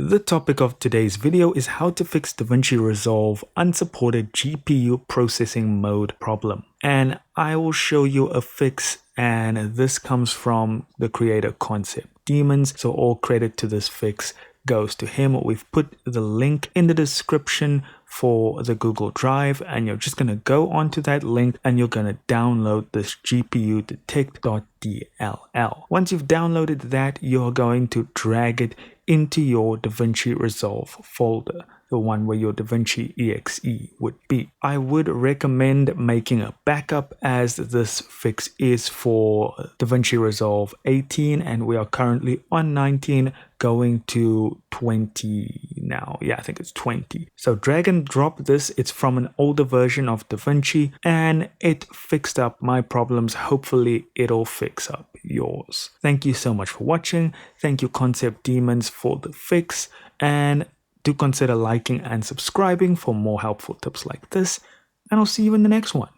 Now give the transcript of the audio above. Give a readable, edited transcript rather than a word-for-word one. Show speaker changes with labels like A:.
A: The topic of today's video is how to fix DaVinci Resolve unsupported GPU processing mode problem. And I will show you a fix, and this comes from the creator Concept Demons, so all credit to this fix goes to him. We've put the link in the description for the Google Drive, and you're just going to go onto that link and you're going to download this GPU detect.dll. Once you've downloaded that, you're going to drag it into your DaVinci Resolve folder, the one where your DaVinci exe would be. I would recommend making a backup, as this fix is for DaVinci Resolve 18 and we are currently on 19 going to 20 now. Yeah, I think it's 20. So drag and drop this. It's from an older version of DaVinci and it fixed up my problems. Hopefully it'll fix up yours. Thank you so much for watching. Thank you Concept Demons for the fix, and do consider liking and subscribing for more helpful tips like this, and I'll see you in the next one.